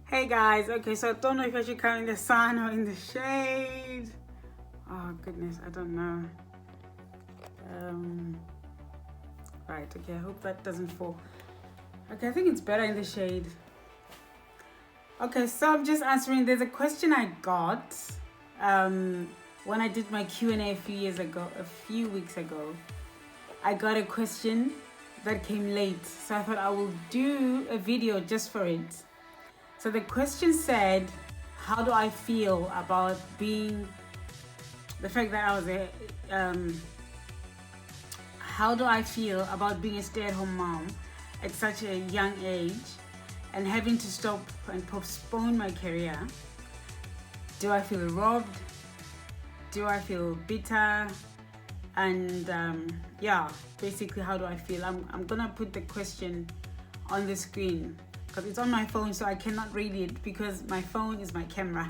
Hey guys, okay, so I don't know if I should come in the sun or in the shade. Oh goodness, I don't know. Right, okay, I hope that doesn't fall. Okay, I think it's better in the shade. Okay, so I'm just answering. There's a question I got when I did my Q&A a few weeks ago. I got a question that came late, so I thought I will do a video just for it. So the question said, how do I feel about being, the fact that I was how do I feel about being a stay-at-home mom at such a young age and having to stop and postpone my career? Do I feel robbed? Do I feel bitter? And basically, how do I feel? I'm gonna put the question on the screen because it's on my phone, so I cannot read it because my phone is my camera.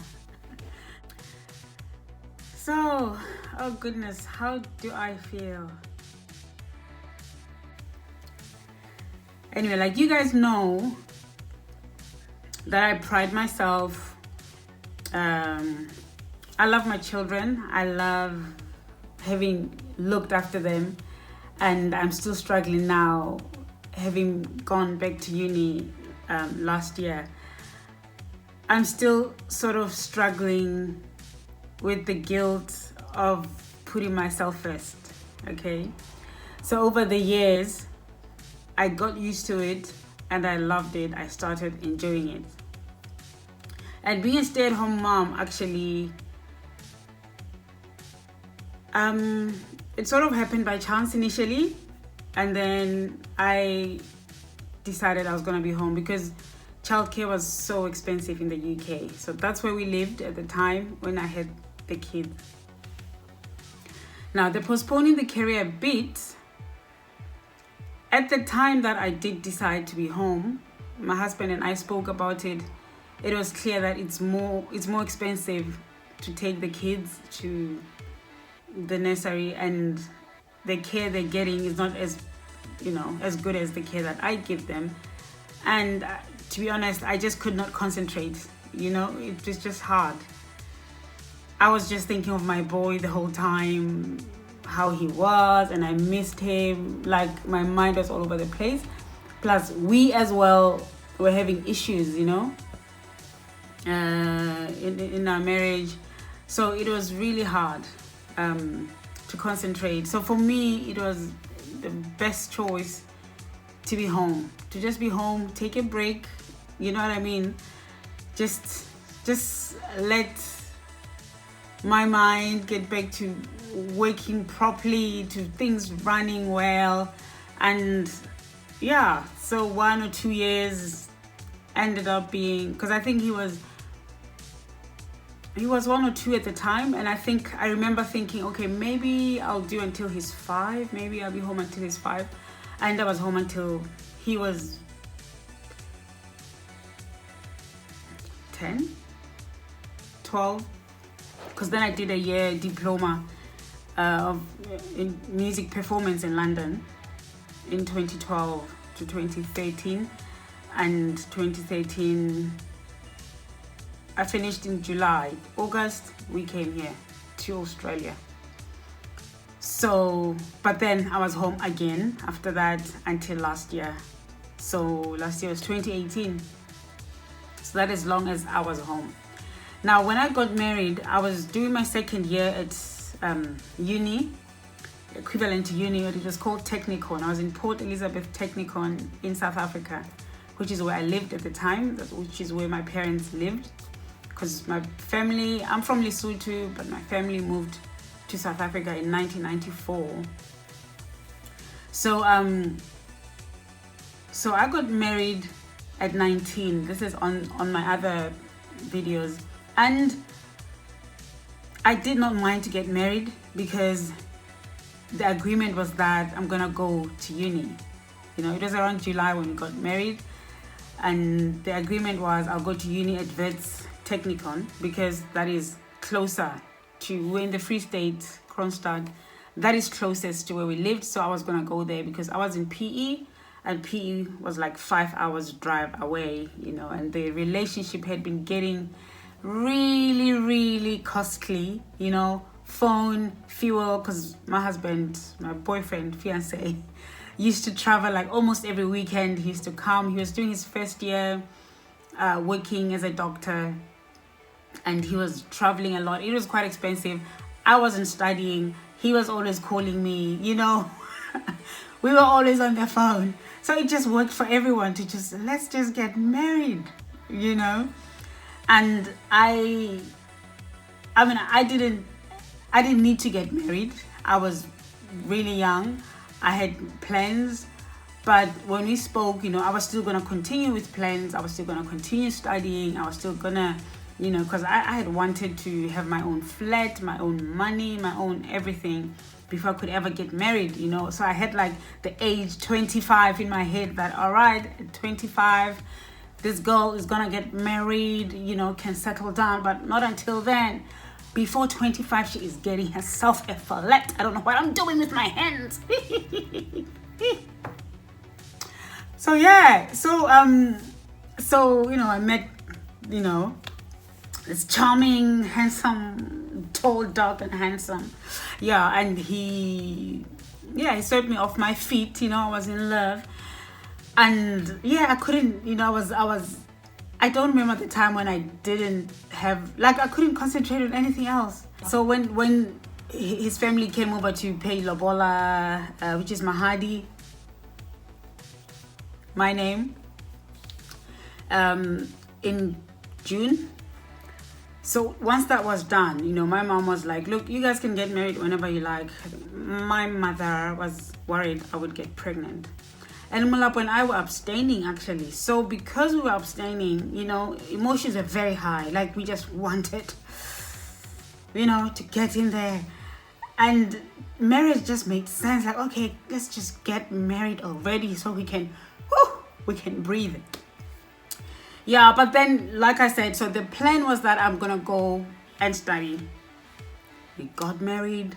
So, oh goodness, how do I feel? Anyway, like you guys know that I pride myself. I love my children. I love having looked after them, and I'm still struggling now, having gone back to uni last year. I'm still sort of struggling with the guilt of putting myself first, okay? So over the years, I got used to it and I loved it. I started enjoying it. And being a stay-at-home mom, actually, it sort of happened by chance initially, and then I decided I was gonna be home because childcare was so expensive in the UK. So that's where we lived at the time when I had the kids. Now, the postponing the career bit, at the time that I did decide to be home, my husband and I spoke about it. It was clear that it's more expensive to take the kids to the nursery, and the care they're getting is not as good as the care that I give them. And to be honest, I just could not concentrate. It was just hard. I was just thinking of my boy the whole time, how he was, and I missed him. Like, my mind was all over the place. Plus, we as well were having issues, in our marriage. So it was really hard to concentrate. So for me, it was the best choice to be home, to just be home, take a break. You know what I mean? Just let my mind get back to working properly, to things running well. And so 1 or 2 years ended up being, because I think he was 1 or 2 at the time, and I remember thinking, okay, maybe I'll do until he's 5, maybe I'll be home until he's 5. And I was home until he was 10, 12, because then I did a year diploma in music performance in London in 2012 to 2013, and 2013 I finished in July. August, we came here to Australia. So, but then I was home again after that until last year. So last year was 2018. So that is long as I was home. Now, when I got married, I was doing my second year at uni, equivalent to uni, but it was called Technikon. I was in Port Elizabeth Technikon in South Africa, which is where I lived at the time, which is where my parents lived. Because my family, I'm from Lesotho, but my family moved to South Africa in 1994. So I got married at 19. This is on my other videos. And I did not mind to get married because the agreement was that I'm gonna go to uni. It was around July when we got married, and the agreement was I'll go to uni at Wits Technikon because that is closer to, we're in the Free State, Kronstadt. That is closest to where we lived, so I was gonna go there because I was in PE and PE was like 5 hours drive away, and the relationship had been getting really, really costly, phone, fuel, because my husband, my boyfriend, fiance, used to travel like almost every weekend. He used to come. He was doing his first year working as a doctor, and he was traveling a lot. It was quite expensive. I wasn't studying. He was always calling me, we were always on the phone. So it just worked for everyone to let's just get married, and I didn't need to get married. I was really young. I had plans, but when we spoke, I was still going to continue with plans. I was still going to continue studying. I was still going to, because I had wanted to have my own flat, my own money, my own everything before I could ever get married, So I had like the age 25 in my head that, all right, at 25, this girl is going to get married, can settle down, but not until then. Before 25, she is getting herself a flat. I don't know what I'm doing with my hands. So yeah, I met, this charming, handsome, tall, dark, and handsome. Yeah, and he swept me off my feet. I was in love, and I couldn't. I don't remember the time when I didn't have, I couldn't concentrate on anything else. So when his family came over to pay lobola, which is mahadi, my name, in June. So once that was done, my mom was like, look, you guys can get married whenever you like. My mother was worried I would get pregnant. And Mulapo and I were abstaining, actually. So because we were abstaining, emotions were very high. Like, we just wanted, to get in there. And marriage just made sense. Like, okay, let's just get married already so we can breathe. Yeah, but then, like I said, so the plan was that I'm going to go and study. We got married.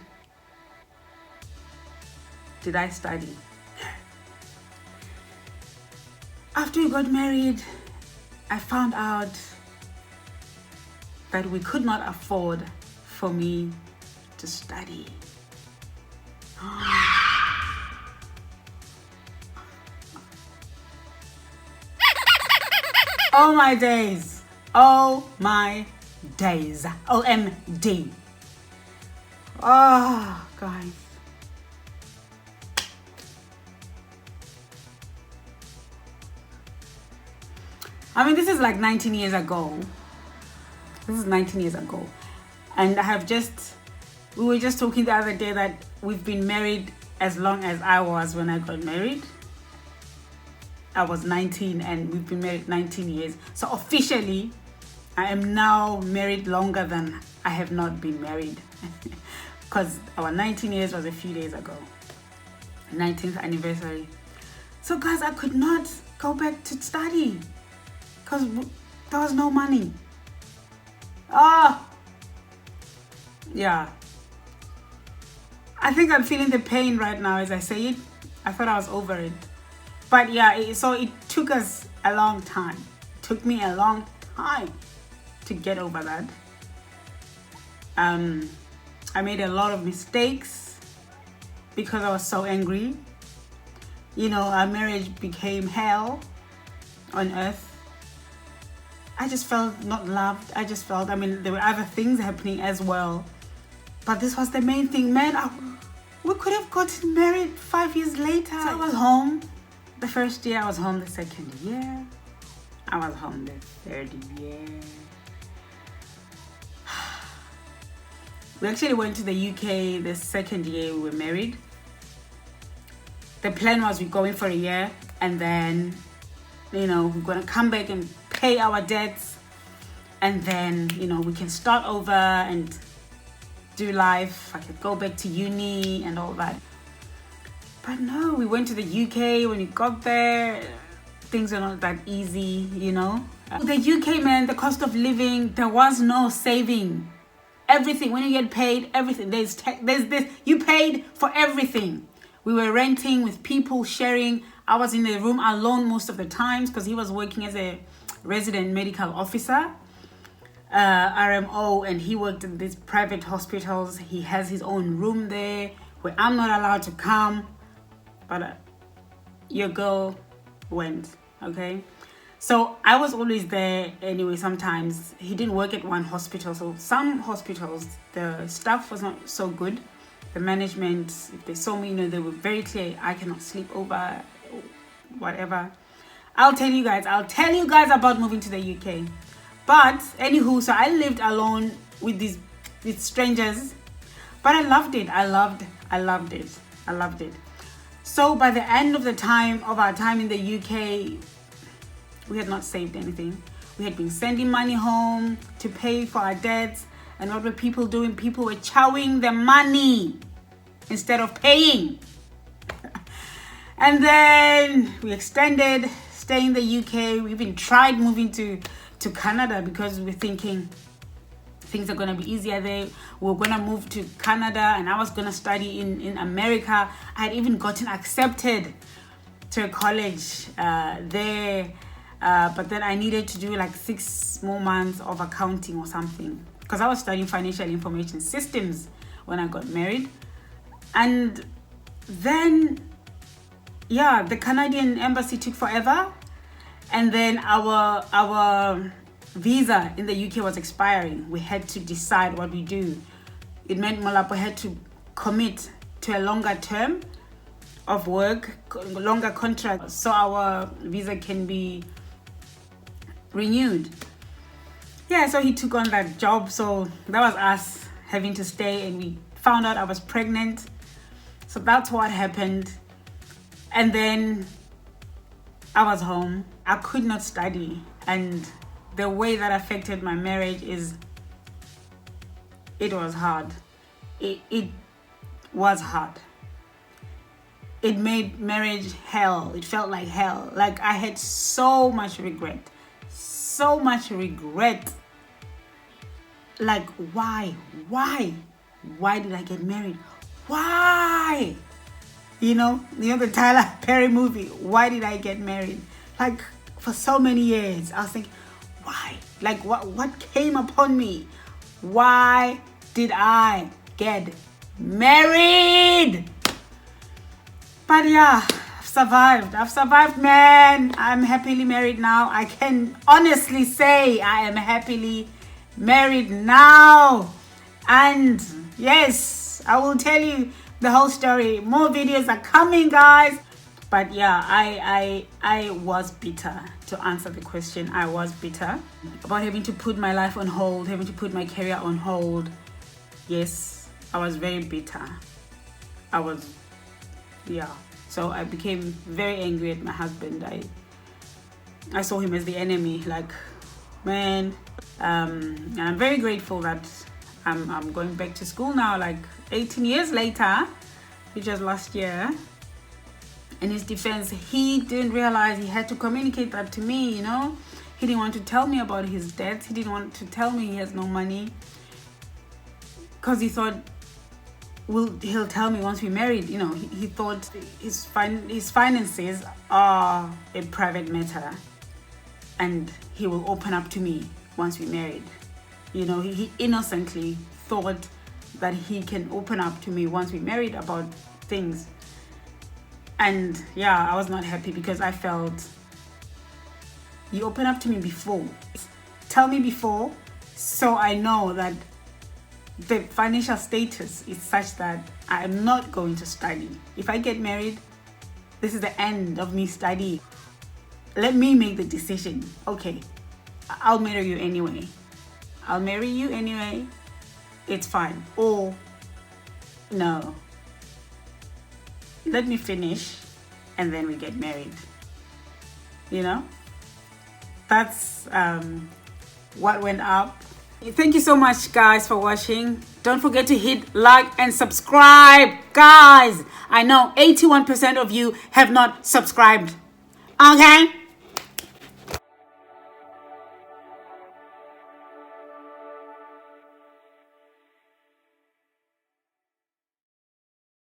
Did I study? After we got married, I found out that we could not afford for me to study. Oh my days. Oh my days. OMD. Oh, guys. I mean, this is like 19 years ago. This is 19 years ago. And we were just talking the other day that we've been married as long as I was when I got married. I was 19 and we've been married 19 years. So officially, I am now married longer than I have not been married. Because our 19 years was a few days ago. 19th anniversary. So guys, I could not go back to study. Because there was no money. Yeah. I think I'm feeling the pain right now as I say it. I thought I was over it. But yeah, so it took us a long time. It took me a long time to get over that. I made a lot of mistakes because I was so angry. Our marriage became hell on earth. I just felt not loved. There were other things happening as well. But this was the main thing, man. We could have gotten married 5 years later. So I was home the first year. I was home the second year. I was home the third year. We actually went to the UK the second year we were married. The plan was we're going for a year and then, we're going to come back and pay our debts, and then we can start over and do life. I could go back to uni and all that. But no, we went to the UK. When we got there, things are not that easy. The UK, man, the cost of living, there was no saving. Everything, when you get paid, everything, there's this, you paid for everything. We were renting with people sharing I was in the room alone most of the times because he was working as a resident medical officer, RMO, and he worked in these private hospitals. He has his own room there where I'm not allowed to come, but your girl went, okay? So I was always there anyway. Sometimes he didn't work at one hospital, so some hospitals the staff was not so good, the management, if they saw me, they were very clear, I cannot sleep over, whatever. I'll tell you guys about moving to the UK. But anywho, so I lived alone with strangers, but I loved it. I loved it. So by the end of our time in the UK, we had not saved anything. We had been sending money home to pay for our debts. And what were people doing? People were chowing the money instead of paying. And then we extended staying in the UK. We even tried moving to Canada because we were thinking things are going to be easier there. We were going to move to Canada and I was going to study in America. I had even gotten accepted to a college there. But then I needed to do like 6 more months of accounting or something because I was studying financial information systems when I got married. And then, the Canadian embassy took forever. And then our visa in the UK was expiring. We had to decide what we do. It meant Molapo had to commit to a longer term of work, longer contract, so our visa can be renewed. So he took on that job. So that was us having to stay, and we found out I was pregnant. So that's what happened. And then I was home. I could not study, and the way that affected my marriage is it was hard. It was hard. It made marriage hell. It felt like hell. Like I had so much regret. Like why did I get married? Why? The Tyler Perry movie, Why Did I Get Married? Like for so many years I was thinking, why? Like what came upon me? Why did I get married? But I've survived, man. I'm happily married now. I can honestly say I am happily married now. And yes, I will tell you the whole story. More videos are coming, guys. But I was bitter. To answer the question, I was bitter about having to put my life on hold, having to put my career on hold. Yes, I was very bitter. So I became very angry at my husband. I saw him as the enemy. Like, man, and I'm very grateful that I'm going back to school now, like 18 years later, which was last year. In his defense, he didn't realize he had to communicate that to me, He didn't want to tell me about his debts. He didn't want to tell me he has no money because he thought, he'll tell me once we married. He thought his finances are a private matter and he will open up to me once we married. He innocently thought that he can open up to me once we married about things. And I was not happy because I felt, you open up to me before. Tell me before so I know that the financial status is such that I am not going to study. If I get married, this is the end of me studying. Let me make the decision. Okay, I'll marry you anyway. It's fine. Or no. Let me finish and then we get married. That's what went up. Thank you so much, guys, for watching. Don't forget to hit like and subscribe. Guys, I know 81% of you have not subscribed. Okay?